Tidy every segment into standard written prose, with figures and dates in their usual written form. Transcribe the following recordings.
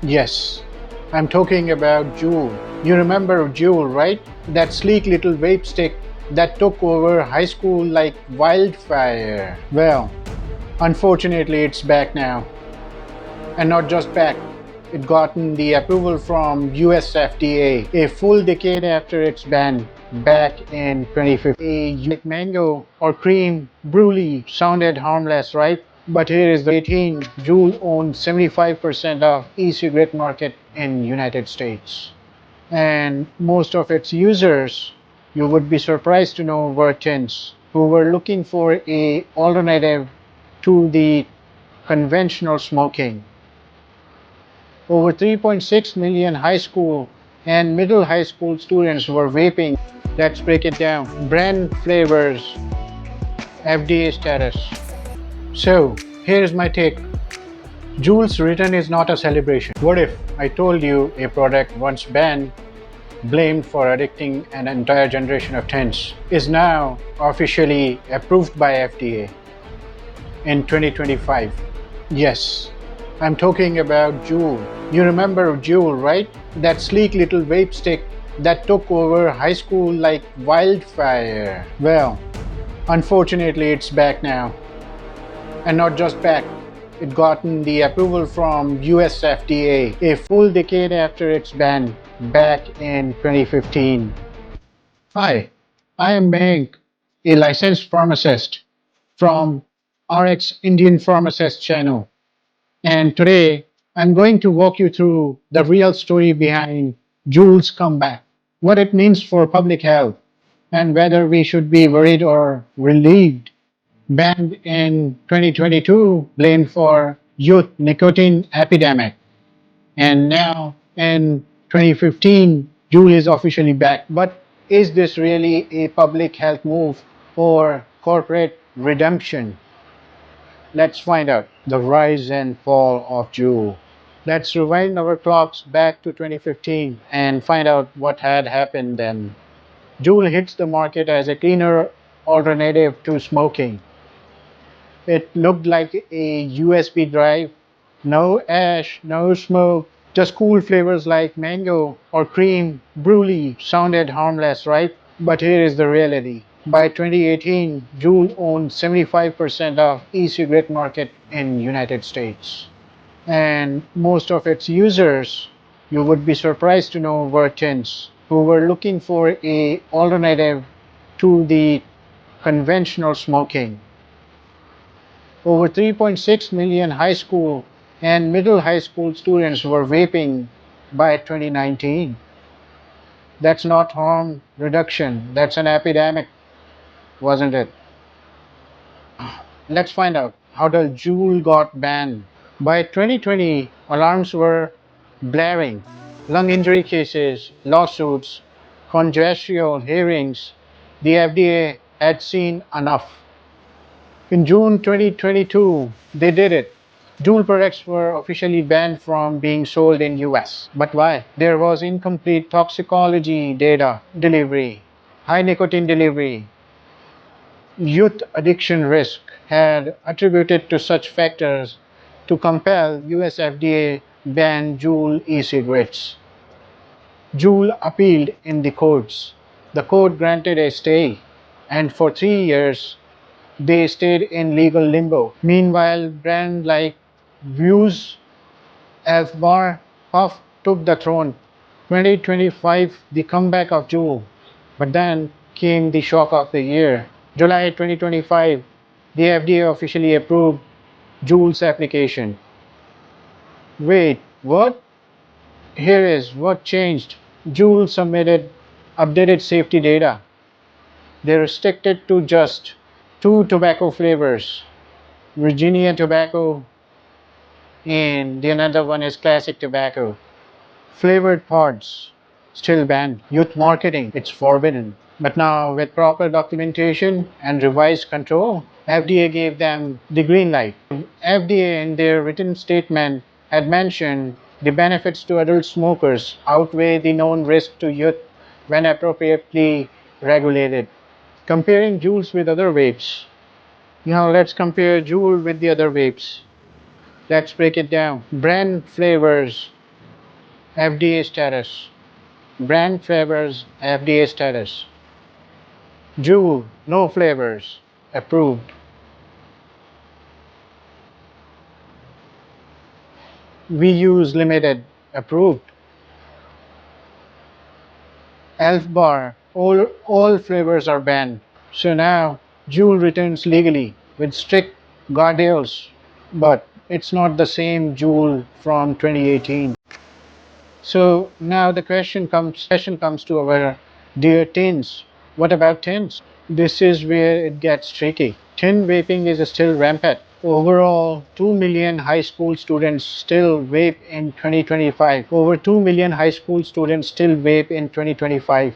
Yes, I'm talking about JUUL. You remember JUUL, right? That sleek little vape stick that took over high school like wildfire. Well, unfortunately, it's back now. And not just back, it gotten the approval from US FDA a full decade after its ban back in 2015. Like mango or cream brulee sounded harmless, right? But here is the 18. JUUL owns 75% of e-cigarette market in United States. And most of its users, you would be surprised to know, were teens who were looking for a alternative to the conventional smoking. Over 3.6 million high school and middle high school students were vaping. Let's break it down. Brand flavors, FDA status. So, here's my take. JUUL's return is not a celebration. What if I told you a product once banned, blamed for addicting an entire generation of teens, is now officially approved by FDA in 2025? Yes, I'm talking about JUUL. You remember JUUL, right? That sleek little vape stick that took over high school like wildfire. Well, unfortunately, it's back now. And not just back, it gotten the approval from US FDA a full decade after its ban back in 2015. Hi, I am Bank, a licensed pharmacist from RxIndianPharmacist channel. And today, I'm going to walk you through the real story behind JUUL's comeback, what it means for public health, and whether we should be worried or relieved. Banned in 2022, blamed for youth nicotine epidemic. And now in 2015, JUUL is officially back. But is this really a public health move or corporate redemption? Let's find out the rise and fall of JUUL. Let's rewind our clocks back to 2015 and find out what had happened then. JUUL hits the market as a cleaner alternative to smoking. It looked like a USB drive, no ash, no smoke, just cool flavors like mango or cream brulee sounded harmless, right? But here is the reality. By 2018, JUUL owned 75% of e-cigarette market in United States. And most of its users, you would be surprised to know, were teens who were looking for a alternative to the conventional smoking. Over 3.6 million high school and middle high school students were vaping by 2019. That's not harm reduction, that's an epidemic, wasn't it? Let's find out how the JUUL got banned. By 2020, alarms were blaring. Lung injury cases, lawsuits, congressional hearings. The FDA had seen enough. In June 2022, they did it. JUUL products were officially banned from being sold in US. But why? There was incomplete toxicology data delivery, high nicotine delivery, youth addiction risk had attributed to such factors to compel US FDA ban JUUL e-cigarettes. JUUL appealed in the courts. The court granted a stay, and for 3 years they stayed in legal limbo. Meanwhile, brands like Views, Bar, Puff took the throne. 2025, the comeback of JUUL. But then came the shock of the year. July 2025, the FDA officially approved JUUL's application. Wait, what? Here is what changed. JUUL submitted updated safety data. They restricted to just two tobacco flavors, Virginia tobacco, and the another one is classic tobacco. Flavored pods, still banned. Youth marketing, it's forbidden. But now, with proper documentation and revised control, FDA gave them the green light. FDA, in their written statement, had mentioned the benefits to adult smokers outweigh the known risk to youth when appropriately regulated. Comparing JUULs with other vapes. Now, let's compare JUUL with the other vapes. Let's break it down. Brand flavors, FDA status. Brand flavors, FDA status. JUUL, no flavors, approved. We use limited, approved. Elf bar, all flavors are banned. So now JUUL returns legally with strict guardrails, but it's not the same JUUL from 2018. So now the question comes to our dear teens. What about teens? This is where it gets tricky. Teen vaping is still rampant. Overall, 2 million high school students still vape in 2025. Over 2 million high school students still vape in 2025.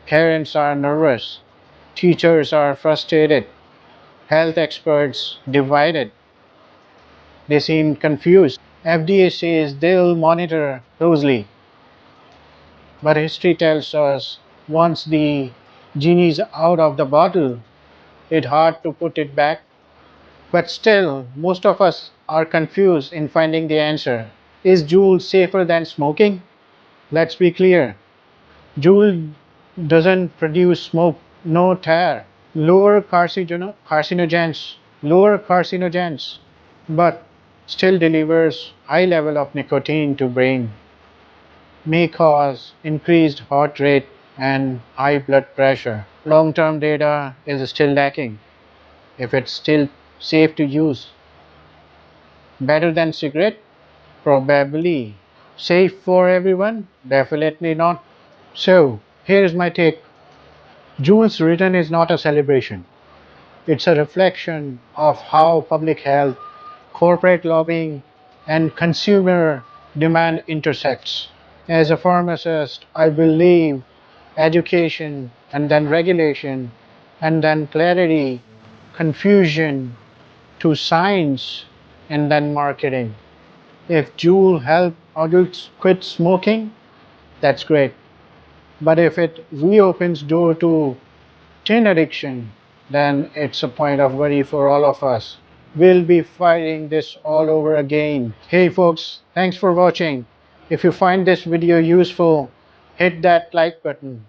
Parents are nervous. Teachers are frustrated. Health experts divided. They seem confused. FDA says they'll monitor closely, but history tells us once the genie's out of the bottle, it's hard to put it back. But still, most of us are confused in finding the answer. Is JUUL safer than smoking? Let's be clear. JUUL doesn't produce smoke, no tar, lower carcinogens, but still delivers high level of nicotine to brain, may cause increased heart rate and high blood pressure. Long-term data is still lacking. If it's still safe to use, better than cigarette, probably. Safe for everyone? Definitely not. So, here's my take. JUUL's return is not a celebration. It's a reflection of how public health, corporate lobbying, and consumer demand intersects. As a pharmacist, I believe education and then regulation and then clarity, confusion to science and then marketing. If JUUL help adults quit smoking, that's great. But if it reopens door to teen addiction, then it's a point of worry for all of us. We'll be fighting this all over again. Hey folks, thanks for watching. If you find this video useful, hit that like button,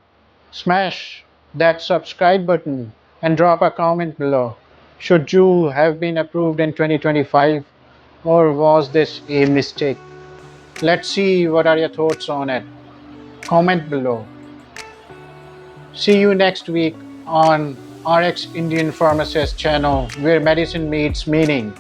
smash that subscribe button, and drop a comment below. Should JUUL have been approved in 2025, or was this a mistake? Let's see what are your thoughts on it. Comment below. See you next week on RX Indian Pharmacist channel where medicine meets meaning.